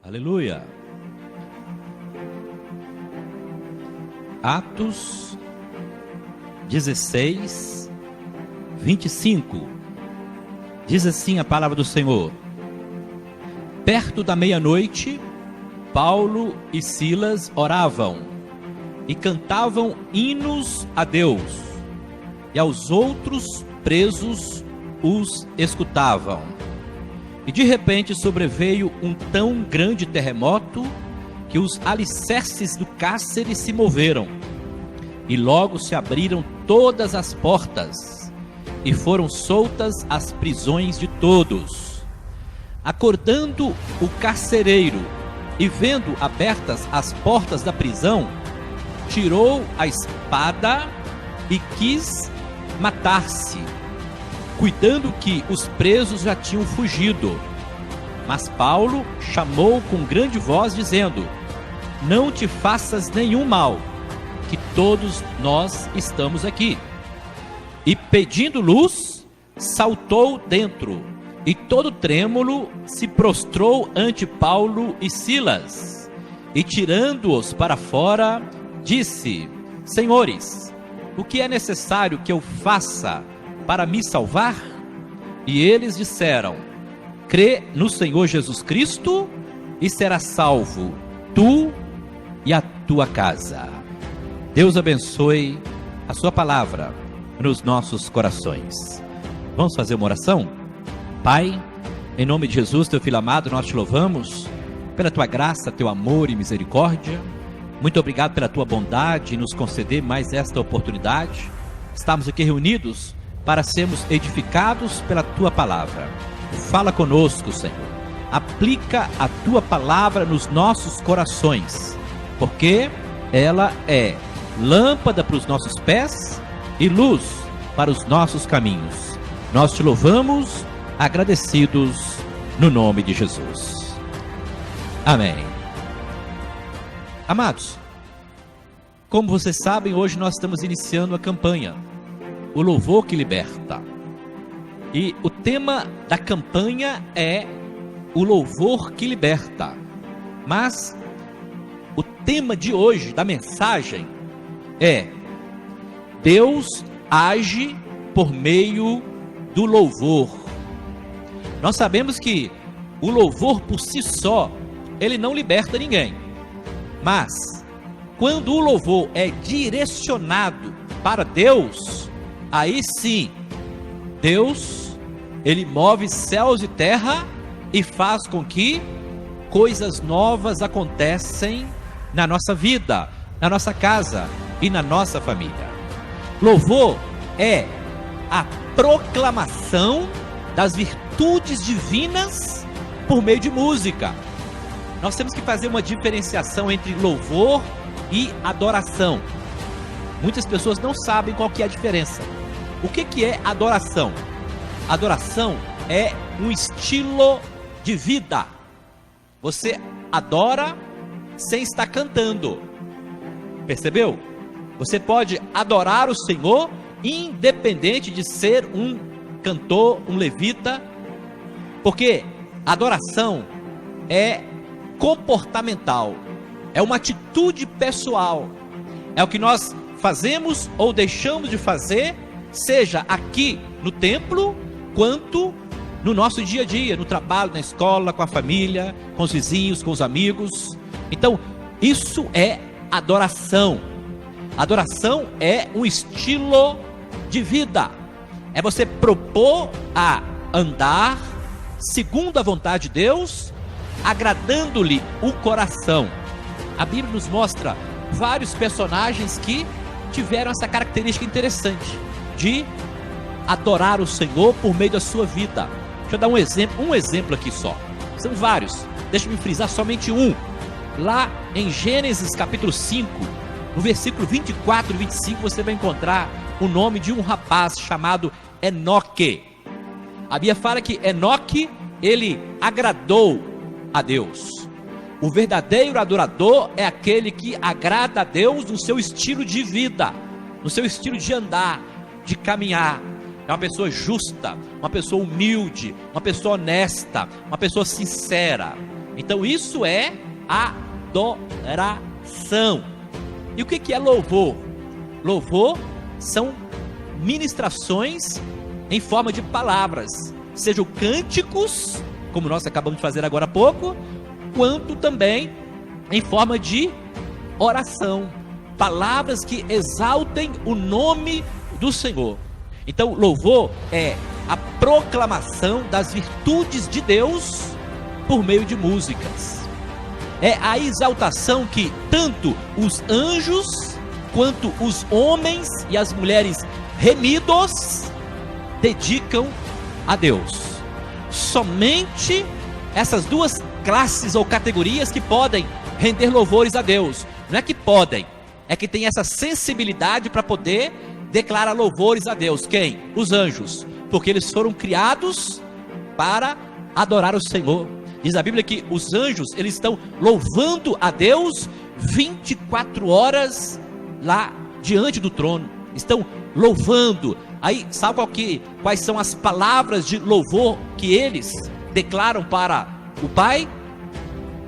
Aleluia. Atos 16, 25. Diz assim a palavra do Senhor: perto da meia-noite, Paulo e Silas oravam e cantavam hinos a Deus, e aos outros presos os escutavam. E de repente sobreveio um tão grande terremoto que os alicerces do cárcere se moveram, e logo se abriram todas as portas, e foram soltas as prisões de todos. Acordando o carcereiro, e vendo abertas as portas da prisão, tirou a espada e quis matar-se, cuidando que os presos já tinham fugido. Mas Paulo chamou com grande voz, dizendo: não te faças nenhum mal, que todos nós estamos aqui. E pedindo luz, saltou dentro, e todo trêmulo se prostrou ante Paulo e Silas, e tirando-os para fora, disse: senhores, o que é necessário que eu faça para me salvar? E eles disseram: crê no Senhor Jesus Cristo e serás salvo, tu e a tua casa. Deus abençoe a sua palavra nos nossos corações. Vamos fazer uma oração? Pai, em nome de Jesus, teu filho amado, nós te louvamos pela tua graça, teu amor e misericórdia. Muito obrigado pela tua bondade em nos conceder mais esta oportunidade. Estamos aqui reunidos para sermos edificados pela tua palavra. Fala conosco, Senhor. Aplica a tua palavra nos nossos corações, porque ela é lâmpada para os nossos pés e luz para os nossos caminhos. Nós te louvamos, agradecidos no nome de Jesus. Amém. Amados, como vocês sabem, hoje nós estamos iniciando a campanha O Louvor que Liberta. E o tema da campanha é o louvor que liberta. Mas o tema de hoje, da mensagem, é: Deus age por meio do louvor. Nós sabemos que o louvor por si só, ele não liberta ninguém. Mas quando o louvor é direcionado para Deus, aí sim, Deus, ele move céus e terra e faz com que coisas novas acontecem na nossa vida, na nossa casa e na nossa família. Louvor é a proclamação das virtudes divinas por meio de música. Nós temos que fazer uma diferenciação entre louvor e adoração. Muitas pessoas não sabem qual que é a diferença. O que é adoração? Adoração é um estilo de vida. Você adora sem estar cantando. Percebeu? Você pode adorar o Senhor independente de ser um cantor, um levita, porque adoração é comportamental, é uma atitude pessoal, é o que nós fazemos ou deixamos de fazer, seja aqui no templo, quanto no nosso dia a dia, no trabalho, na escola, com a família, com os vizinhos, com os amigos. Então, isso é adoração. Adoração é um estilo de vida, é você propor a andar segundo a vontade de Deus, agradando-lhe o coração. A Bíblia nos mostra vários personagens que tiveram essa característica interessante de adorar o Senhor por meio da sua vida. Deixa eu dar um exemplo aqui só. São vários, deixa eu me frisar somente um. Lá em Gênesis capítulo 5, no versículo 24 e 25, você vai encontrar o nome de um rapaz chamado Enoque. A Bíblia fala que Enoque, ele agradou a Deus. O verdadeiro adorador é aquele que agrada a Deus no seu estilo de vida, no seu estilo de andar, de caminhar. É uma pessoa justa, uma pessoa humilde, uma pessoa honesta, uma pessoa sincera. Então isso é adoração. E o que é louvor? Louvor são ministrações em forma de palavras, sejam cânticos, como nós acabamos de fazer agora há pouco, quanto também em forma de oração, palavras que exaltem o nome do Senhor. Então louvor é a proclamação das virtudes de Deus por meio de músicas. É a exaltação que tanto os anjos quanto os homens e as mulheres remidos dedicam a Deus. Somente essas duas classes ou categorias que podem render louvores a Deus. Não é que podem, é que tem essa sensibilidade para poder declarar louvores a Deus. Quem? Os anjos, porque eles foram criados para adorar o Senhor. Diz a Bíblia que os anjos, eles estão louvando a Deus 24 horas lá diante do trono. Estão louvando. Aí, sabe quais são as palavras de louvor que eles declaram para o Pai?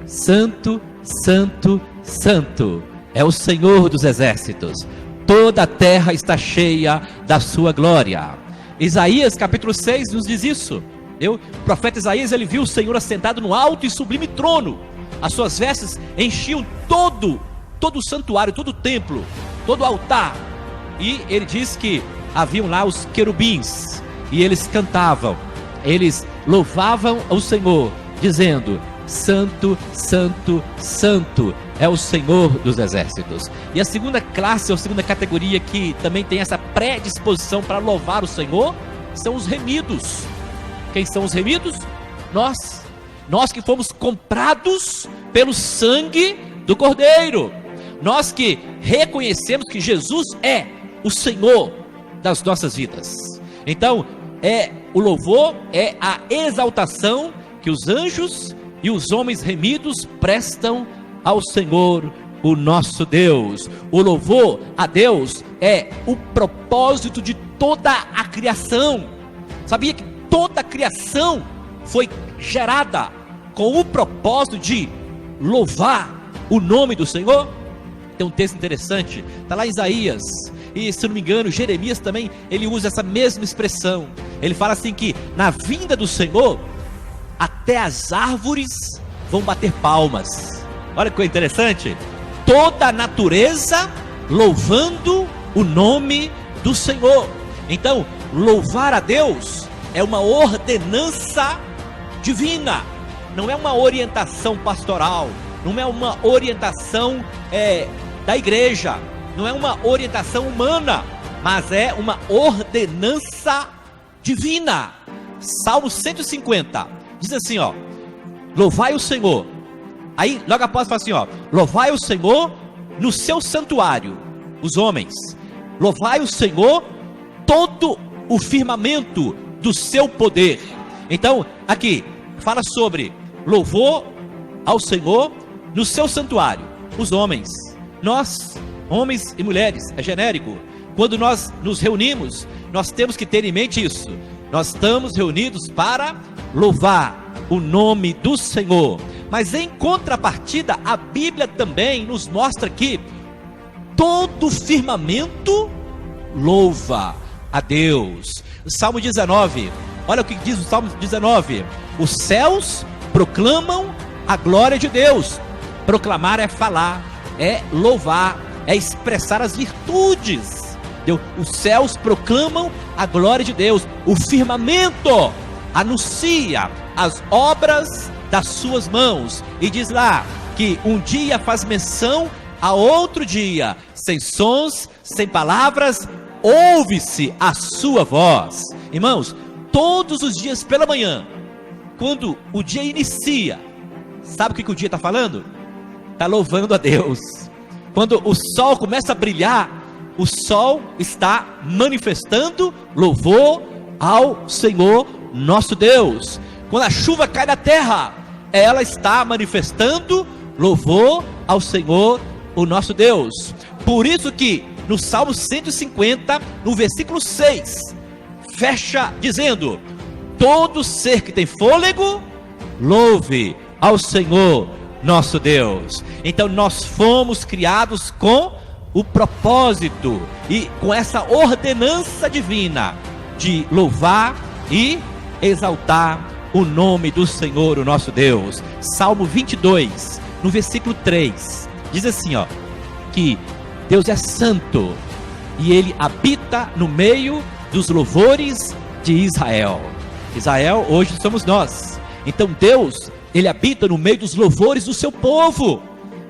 Santo, Santo, Santo é o Senhor dos exércitos. Toda a terra está cheia da sua glória. Isaías capítulo 6 nos diz isso. O profeta Isaías, ele viu o Senhor assentado no alto e sublime trono. As suas vestes enchiam todo o santuário, todo o templo, todo o altar. E ele diz que haviam lá os querubins, e eles cantavam, eles louvavam ao Senhor, dizendo: Santo, Santo, Santo é o Senhor dos exércitos. E a segunda classe, ou segunda categoria que também tem essa predisposição para louvar o Senhor, são os remidos. Quem são os remidos? Nós que fomos comprados pelo sangue do Cordeiro, nós que reconhecemos que Jesus é o Senhor das nossas vidas. Então, o louvor é a exaltação que os anjos e os homens remidos prestam ao Senhor, o nosso Deus. O louvor a Deus é o propósito de toda a criação. Sabia que toda a criação foi gerada com o propósito de louvar o nome do Senhor? Tem um texto interessante, está lá em Isaías, e se não me engano, Jeremias também, ele usa essa mesma expressão. Ele fala assim que na vinda do Senhor, até as árvores vão bater palmas. Olha que coisa interessante. Toda a natureza louvando o nome do Senhor. Então, louvar a Deus é uma ordenança divina, não é uma orientação pastoral, não é uma orientação da igreja, não é uma orientação humana, mas é uma ordenança divina. Salmo 150 diz assim, louvai o Senhor. Aí logo após fala assim, louvai o Senhor no seu santuário, os homens, louvai o Senhor todo o firmamento do seu poder. Então aqui fala sobre louvor ao Senhor no seu santuário, os homens, nós, homens e mulheres, é genérico. Quando nós nos reunimos, nós temos que ter em mente isso. Nós estamos reunidos para louvar o nome do Senhor. Mas em contrapartida, a Bíblia também nos mostra que todo firmamento louva a Deus. O Salmo 19, olha o que diz o Salmo 19: os céus proclamam a glória de Deus. Proclamar é falar, é louvar, é expressar as virtudes. Os céus proclamam a glória de Deus. O firmamento anuncia as obras das suas mãos. E diz lá que um dia faz menção a outro dia. Sem sons, sem palavras, ouve-se a sua voz. Irmãos, todos os dias pela manhã, quando o dia inicia, sabe o que o dia está falando? Está louvando a Deus. Quando o sol começa a brilhar, o sol está manifestando louvor ao Senhor nosso Deus. Quando a chuva cai na terra, ela está manifestando louvor ao Senhor o nosso Deus. Por isso que no Salmo 150, no versículo 6, fecha dizendo: todo ser que tem fôlego, louve ao Senhor nosso Deus. Então nós fomos criados com o propósito e com essa ordenança divina de louvar e exaltar o nome do Senhor, o nosso Deus. Salmo 22, no versículo 3, diz assim, ó, que Deus é santo e Ele habita no meio dos louvores de Israel. Israel hoje somos nós. Então Deus, Ele habita no meio dos louvores do seu povo.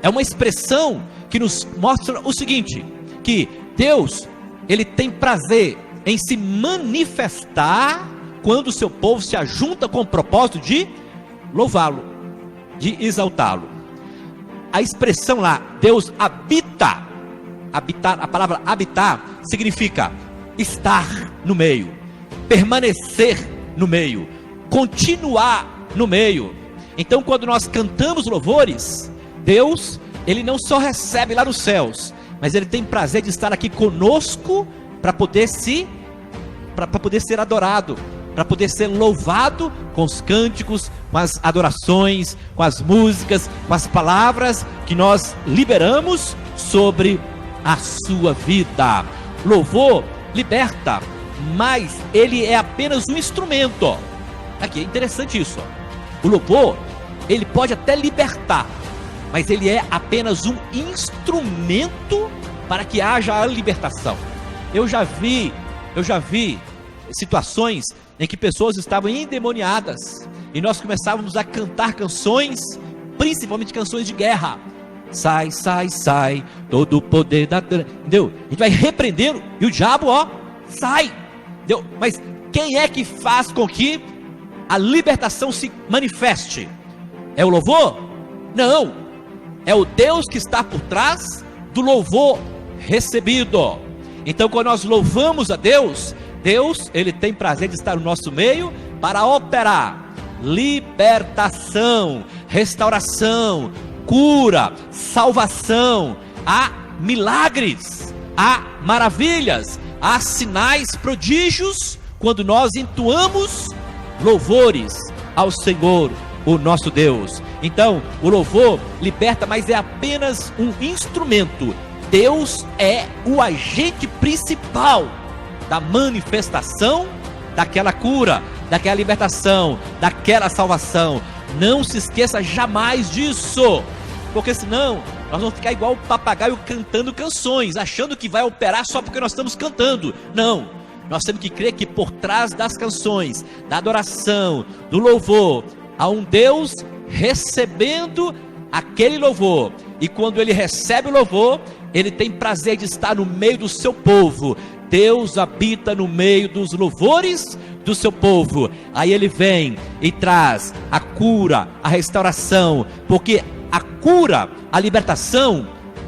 É uma expressão que nos mostra o seguinte, que Deus, Ele tem prazer em se manifestar quando o seu povo se ajunta com o propósito de louvá-lo, de exaltá-lo. A expressão lá, Deus habita, habitar, a palavra habitar significa estar no meio, permanecer no meio, continuar no meio. Então quando nós cantamos louvores, Deus, Ele não só recebe lá nos céus, mas Ele tem prazer de estar aqui conosco para poder ser adorado, para poder ser louvado com os cânticos, com as adorações, com as músicas, com as palavras que nós liberamos sobre a sua vida. Louvor liberta, mas ele é apenas um instrumento. Aqui é interessante isso. O louvor, ele pode até libertar, mas ele é apenas um instrumento para que haja a libertação. Eu já vi situações em que pessoas estavam endemoniadas e nós começávamos a cantar canções, principalmente canções de guerra. Sai, sai, sai, todo o poder da... Entendeu? A gente vai repreendendo e o diabo, ó, sai. Entendeu? Mas quem é que faz com que a libertação se manifeste? É o louvor? Não. É o Deus que está por trás do louvor recebido. Então quando nós louvamos a Deus, Deus, Ele tem prazer de estar no nosso meio para operar libertação, restauração, cura, salvação. Há milagres, há maravilhas, há sinais, prodígios, quando nós entoamos louvores ao Senhor, o nosso Deus. Então, o louvor liberta, mas é apenas um instrumento. Deus é o agente principal da manifestação daquela cura, daquela libertação, daquela salvação. Não se esqueça jamais disso, porque senão nós vamos ficar igual o papagaio cantando canções, achando que vai operar só porque nós estamos cantando. Não, nós temos que crer que por trás das canções, da adoração, do louvor, há um Deus recebendo aquele louvor, e quando Ele recebe o louvor, Ele tem prazer de estar no meio do seu povo. Deus habita no meio dos louvores do seu povo. Aí Ele vem e traz a cura, a restauração, porque a cura, a libertação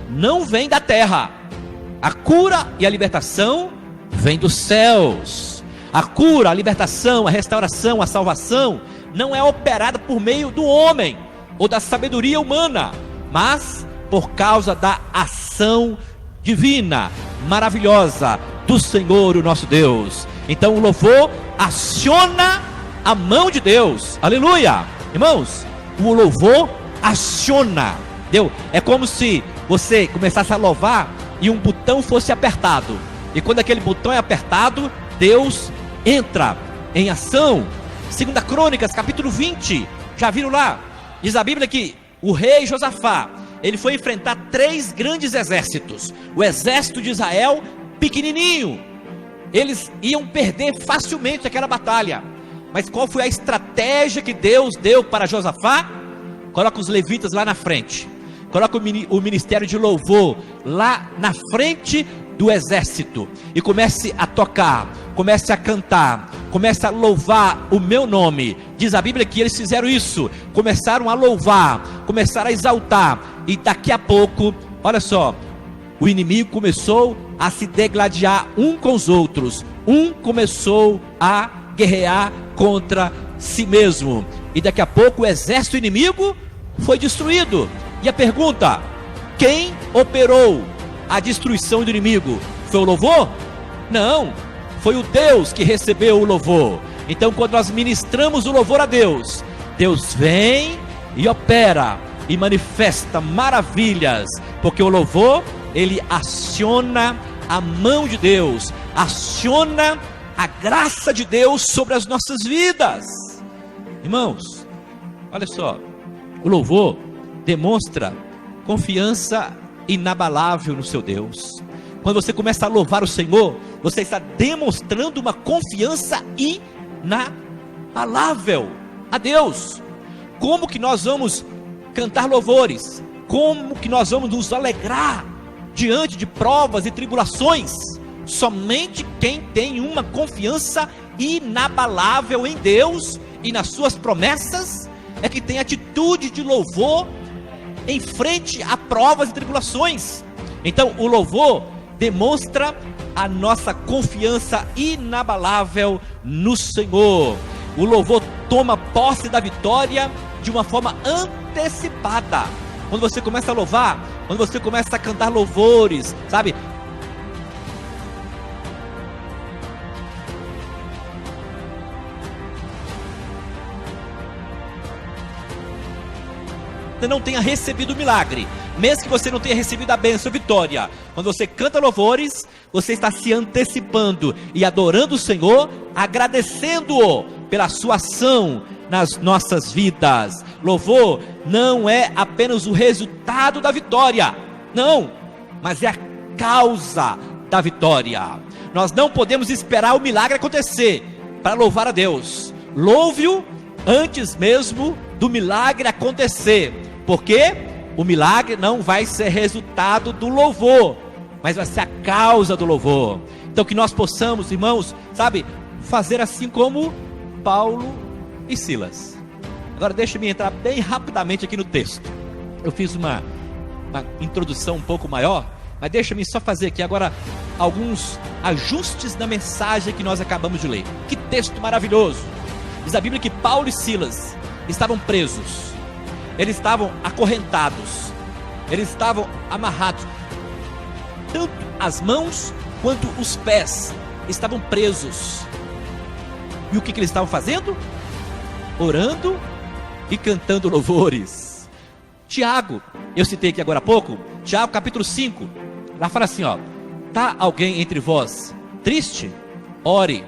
não vem da terra. A cura e a libertação vem dos céus. A cura, a libertação, a restauração, a salvação não é operada por meio do homem ou da sabedoria humana, mas por causa da ação divina, maravilhosa do Senhor, o nosso Deus. Então o louvor aciona a mão de Deus. Aleluia! Irmãos, o louvor aciona. Entendeu? É como se você começasse a louvar e um botão fosse apertado. E quando aquele botão é apertado, Deus entra em ação. 2 Crônicas, capítulo 20. Já viram lá? Diz a Bíblia que o rei Josafá, ele foi enfrentar 3 grandes exércitos. O exército de Israel, pequenininho, eles iam perder facilmente aquela batalha. Mas qual foi a estratégia que Deus deu para Josafá? Coloca os levitas lá na frente, coloca o ministério de louvor lá na frente do exército, e comece a tocar, comece a cantar, comece a louvar o meu nome. Diz a Bíblia que eles fizeram isso, começaram a louvar, começaram a exaltar, e daqui a pouco, olha só, o inimigo começou a se degladiar um com os outros, um começou a guerrear contra si mesmo, e daqui a pouco o exército inimigo foi destruído. E a pergunta: quem operou a destruição do inimigo? Foi o louvor? Não, foi o Deus que recebeu o louvor. Então quando nós ministramos o louvor a Deus, Deus vem e opera e manifesta maravilhas, porque o louvor, ele aciona a mão de Deus, aciona a graça de Deus sobre as nossas vidas. Irmãos, olha só, o louvor demonstra confiança inabalável no seu Deus. Quando você começa a louvar o Senhor, você está demonstrando uma confiança inabalável a Deus. Como que nós vamos cantar louvores? Como que nós vamos nos alegrar diante de provas e tribulações? Somente quem tem uma confiança inabalável em Deus e nas suas promessas é que tem atitude de louvor em frente a provas e tribulações. Então o louvor demonstra a nossa confiança inabalável no Senhor. O louvor toma posse da vitória de uma forma antecipada. Quando você começa a louvar, quando você começa a cantar louvores, sabe? Você não tenha recebido o milagre, mesmo que você não tenha recebido a bênção, a vitória, quando você canta louvores, você está se antecipando e adorando o Senhor, agradecendo-o pela sua ação nas nossas vidas. Louvor não é apenas o resultado da vitória, não, mas é a causa da vitória. Nós não podemos esperar o milagre acontecer para louvar a Deus. Louve-o antes mesmo do milagre acontecer, porque o milagre não vai ser resultado do louvor, mas vai ser a causa do louvor. Então que nós possamos, irmãos, sabe, fazer assim como Paulo e Silas. Agora deixa-me entrar bem rapidamente aqui no texto. Eu fiz uma introdução um pouco maior, mas deixa-me só fazer aqui agora alguns ajustes na mensagem que nós acabamos de ler. Que texto maravilhoso! Diz a Bíblia que Paulo e Silas estavam presos, eles estavam acorrentados, eles estavam amarrados, tanto as mãos quanto os pés estavam presos. E o que eles estavam fazendo? Orando e cantando louvores. Tiago, eu citei aqui agora há pouco, Tiago capítulo 5, lá fala assim, ó: tá alguém entre vós triste? Ore.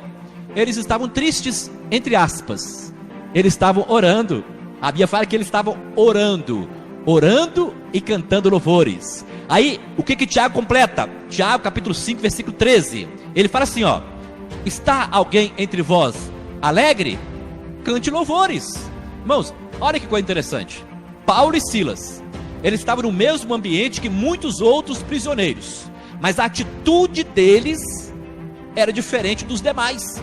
Eles estavam tristes, entre aspas, eles estavam orando. A Bíblia fala que eles estavam orando e cantando louvores. Aí, o que Tiago completa? Tiago capítulo 5, versículo 13, ele fala assim, ó: está alguém entre vós alegre? Cante louvores. Irmãos, olha que coisa interessante. Paulo e Silas, eles estavam no mesmo ambiente que muitos outros prisioneiros, mas a atitude deles era diferente dos demais.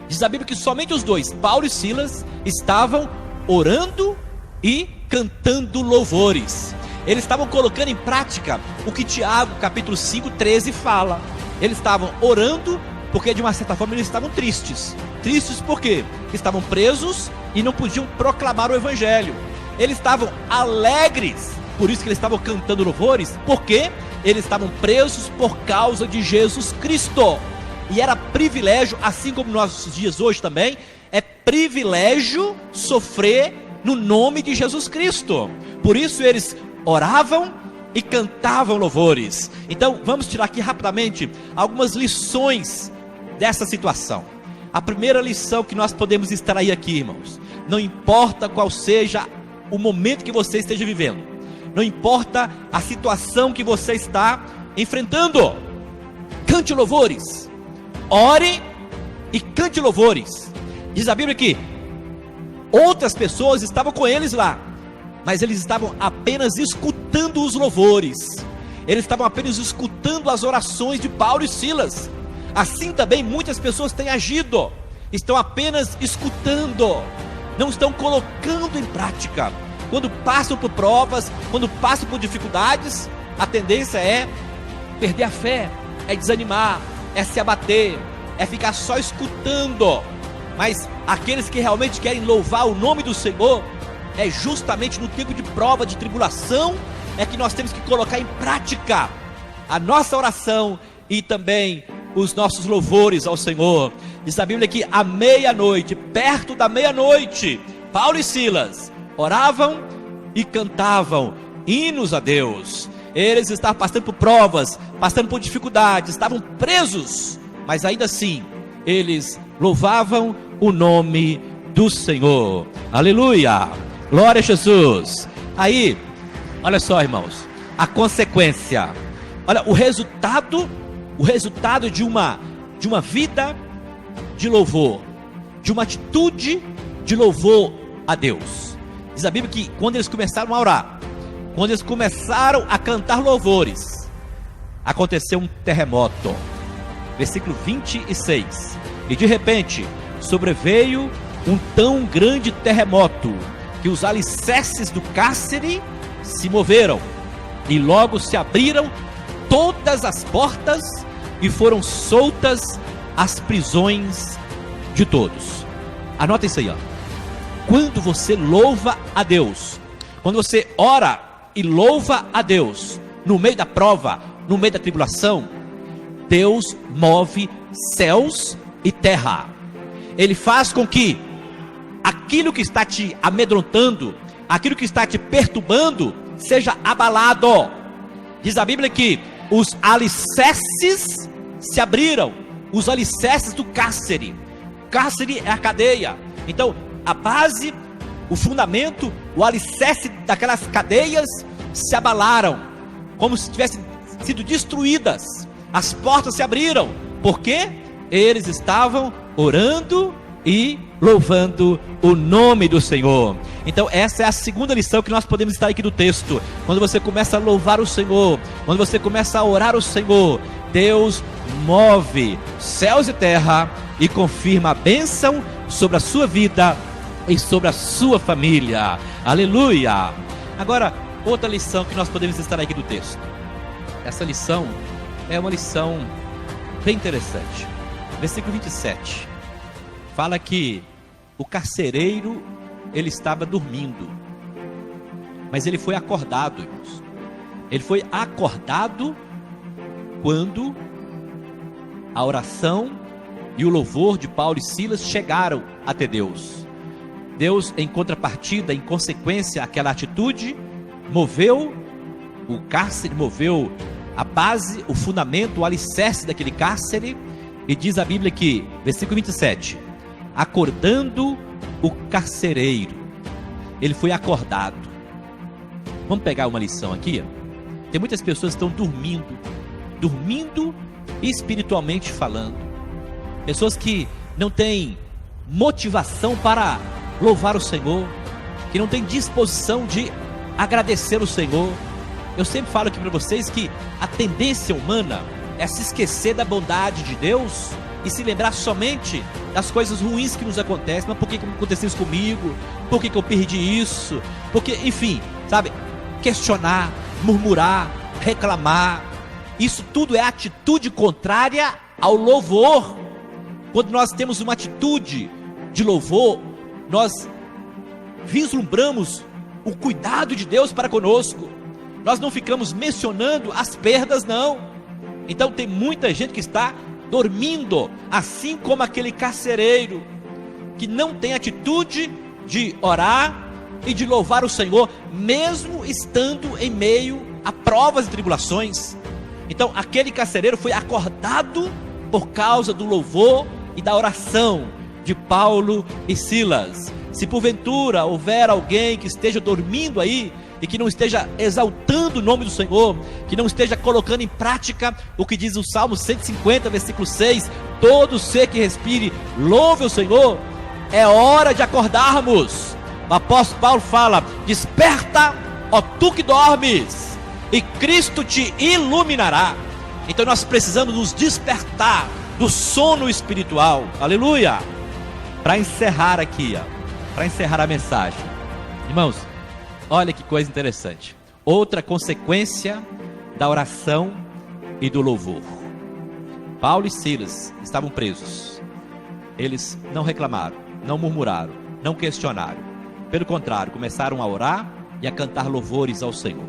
Diz a Bíblia que somente os dois, Paulo e Silas, estavam orando e cantando louvores. Eles estavam colocando em prática o que Tiago capítulo 5, 13 fala. Eles estavam orando porque de uma certa forma eles estavam tristes. Tristes por quê? Estavam presos e não podiam proclamar o evangelho. Eles estavam alegres, por isso que eles estavam cantando louvores, porque eles estavam presos por causa de Jesus Cristo. E era privilégio, assim como nos nossos dias hoje também, é privilégio sofrer no nome de Jesus Cristo. Por isso eles oravam e cantavam louvores. Então vamos tirar aqui rapidamente algumas lições dessa situação. A primeira lição que nós podemos extrair aqui, irmãos: não importa qual seja o momento que você esteja vivendo, não importa a situação que você está enfrentando, cante louvores, ore e cante louvores. Diz a Bíblia que outras pessoas estavam com eles lá, mas eles estavam apenas escutando os louvores, eles estavam apenas escutando as orações de Paulo e Silas. Assim também muitas pessoas têm agido, estão apenas escutando, não estão colocando em prática. Quando passam por provas, quando passam por dificuldades, a tendência é perder a fé, é desanimar, é se abater, é ficar só escutando. Mas aqueles que realmente querem louvar o nome do Senhor, é justamente no tempo de prova, de tribulação, é que nós temos que colocar em prática a nossa oração e também os nossos louvores ao Senhor. Diz a Bíblia que à meia-noite, perto da meia-noite, Paulo e Silas oravam e cantavam hinos a Deus. Eles estavam passando por provas, passando por dificuldades, estavam presos, mas ainda assim, eles louvavam o nome do Senhor. Aleluia, glória a Jesus. Aí, olha só, irmãos, a consequência, olha, o resultado de uma vida de louvor, de uma atitude de louvor a Deus. Diz a Bíblia que quando eles começaram a orar, quando eles começaram a cantar louvores, aconteceu um terremoto. Versículo 26. E de repente sobreveio um tão grande terremoto que os alicerces do cárcere se moveram, e logo se abriram todas as portas e foram soltas as prisões de todos. Anota isso aí, ó. Quando você louva a Deus, quando você ora e louva a Deus, no meio da prova, no meio da tribulação, Deus move céus e terra. Ele faz com que aquilo que está te amedrontando, aquilo que está te perturbando, seja abalado. Diz a Bíblia que os alicerces se abriram, os alicerces do cárcere. Cárcere é a cadeia. Então, a base, o fundamento, o alicerce daquelas cadeias se abalaram, como se tivessem sido destruídas. As portas se abriram, porque eles estavam orando e louvando o nome do Senhor. Então essa é a segunda lição que nós podemos estar aqui do texto. Quando você começa a louvar o Senhor, quando você começa a orar o Senhor, Deus move céus e terra e confirma a bênção sobre a sua vida e sobre a sua família. Aleluia! Agora, outra lição que nós podemos estar aqui do texto. Essa lição é uma lição bem interessante. Versículo 27 fala que o carcereiro, ele estava dormindo, mas ele foi acordado, irmãos. Ele foi acordado quando a oração e o louvor de Paulo e Silas chegaram até Deus. Deus, em contrapartida, em consequência àquela atitude, moveu o cárcere, moveu a base, o fundamento, o alicerce daquele cárcere. E diz a Bíblia que, versículo 27, acordando o carcereiro, ele foi acordado. Vamos pegar uma lição aqui. Tem muitas pessoas que estão dormindo espiritualmente falando. Pessoas que não têm motivação para louvar o Senhor, que não têm disposição de agradecer o Senhor. Eu sempre falo aqui para vocês que a tendência humana é se esquecer da bondade de Deus e se lembrar somente das coisas ruins que nos acontecem. Mas por que aconteceu isso comigo? Por que eu perdi isso? Porque, enfim, sabe, questionar, murmurar, reclamar, isso tudo é atitude contrária ao louvor. Quando nós temos uma atitude de louvor, nós vislumbramos o cuidado de Deus para conosco. Nós não ficamos mencionando as perdas, não. Então tem muita gente que está dormindo, assim como aquele carcereiro, que não tem atitude de orar e de louvar o Senhor, mesmo estando em meio a provas e tribulações. Então aquele carcereiro foi acordado por causa do louvor e da oração de Paulo e Silas. Se porventura houver alguém que esteja dormindo aí, e que não esteja exaltando o nome do Senhor, que não esteja colocando em prática o que diz o Salmo 150, versículo 6, todo ser que respire, louve o Senhor, é hora de acordarmos. O apóstolo Paulo fala, desperta, ó tu que dormes, e Cristo te iluminará. Então nós precisamos nos despertar do sono espiritual, aleluia. Para encerrar aqui, para encerrar a mensagem, irmãos, olha que coisa interessante. Outra consequência da oração e do louvor. Paulo e Silas estavam presos. Eles não reclamaram, não murmuraram, não questionaram. Pelo contrário, começaram a orar e a cantar louvores ao Senhor.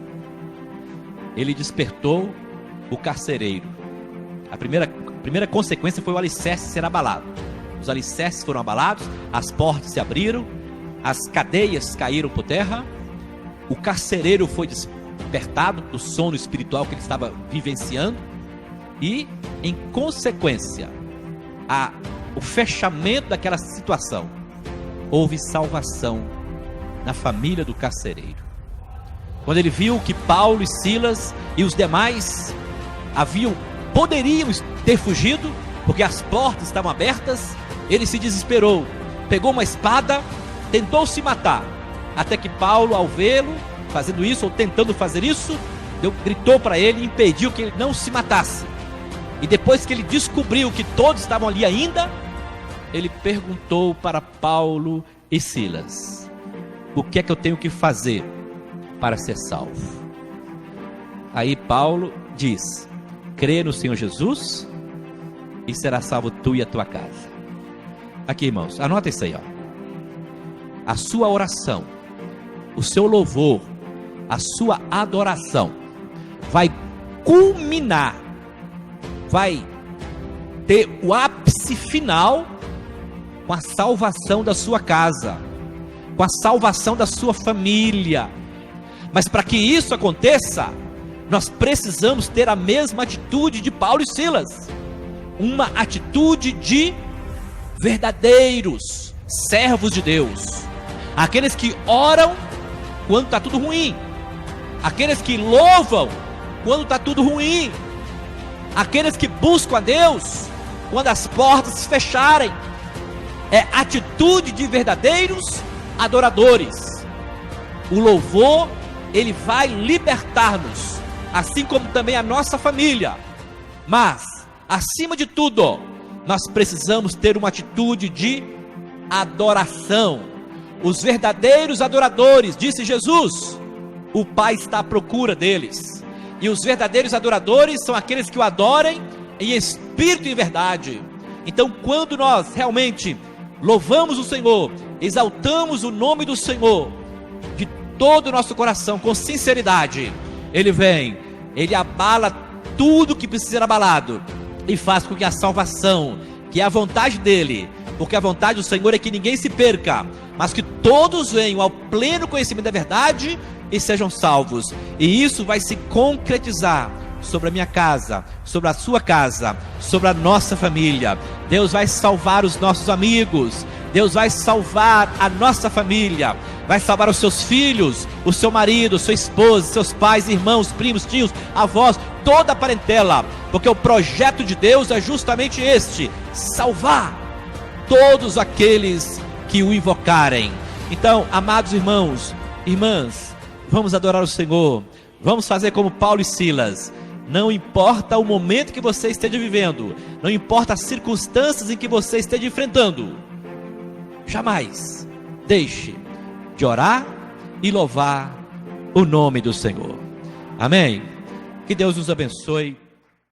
Ele despertou o carcereiro. A primeira consequência foi o alicerce ser abalado. Os alicerces foram abalados, as portas se abriram, as cadeias caíram por terra. o carcereiro foi despertado do sono espiritual que ele estava vivenciando, e, em consequência, o fechamento daquela situação, houve salvação na família do carcereiro. Quando ele viu que Paulo e Silas e os demais poderiam ter fugido, porque as portas estavam abertas, ele se desesperou, pegou uma espada, tentou se matar, até que Paulo, ao vê-lo fazendo isso, ou tentando fazer isso, gritou para ele e impediu que ele não se matasse. E depois que ele descobriu que todos estavam ali ainda, ele perguntou para Paulo e Silas: o que é que eu tenho que fazer para ser salvo? Aí Paulo diz: crê no Senhor Jesus e será salvo tu e a tua casa. Aqui, irmãos, anota isso aí, ó. A sua oração, o seu louvor, a sua adoração vai culminar, vai ter o ápice final com a salvação da sua casa, com a salvação da sua família. Mas para que isso aconteça, nós precisamos ter a mesma atitude de Paulo e Silas, uma atitude de verdadeiros servos de Deus, aqueles que oram quando está tudo ruim, aqueles que louvam quando está tudo ruim, aqueles que buscam a Deus quando as portas se fecharem. É atitude de verdadeiros adoradores. O louvor, ele vai libertar-nos, assim como também a nossa família. Mas, acima de tudo, nós precisamos ter uma atitude de adoração. Os verdadeiros adoradores, disse Jesus, o Pai está à procura deles. E os verdadeiros adoradores são aqueles que o adorem em espírito e em verdade. Então, quando nós realmente louvamos o Senhor, exaltamos o nome do Senhor de todo o nosso coração, com sinceridade, Ele vem, Ele abala tudo que precisa ser abalado e faz com que a salvação, que é a vontade dEle, porque a vontade do Senhor é que ninguém se perca, mas que todos venham ao pleno conhecimento da verdade e sejam salvos. E isso vai se concretizar sobre a minha casa, sobre a sua casa, sobre a nossa família. Deus vai salvar os nossos amigos, Deus vai salvar a nossa família, vai salvar os seus filhos, o seu marido, sua esposa, seus pais, irmãos, primos, tios, avós, toda a parentela, porque o projeto de Deus é justamente este: salvar todos aqueles que o invocarem. Então, amados irmãos, irmãs, vamos adorar o Senhor, vamos fazer como Paulo e Silas. Não importa o momento que você esteja vivendo, não importa as circunstâncias em que você esteja enfrentando, jamais deixe de orar e louvar o nome do Senhor. Amém? Que Deus nos abençoe.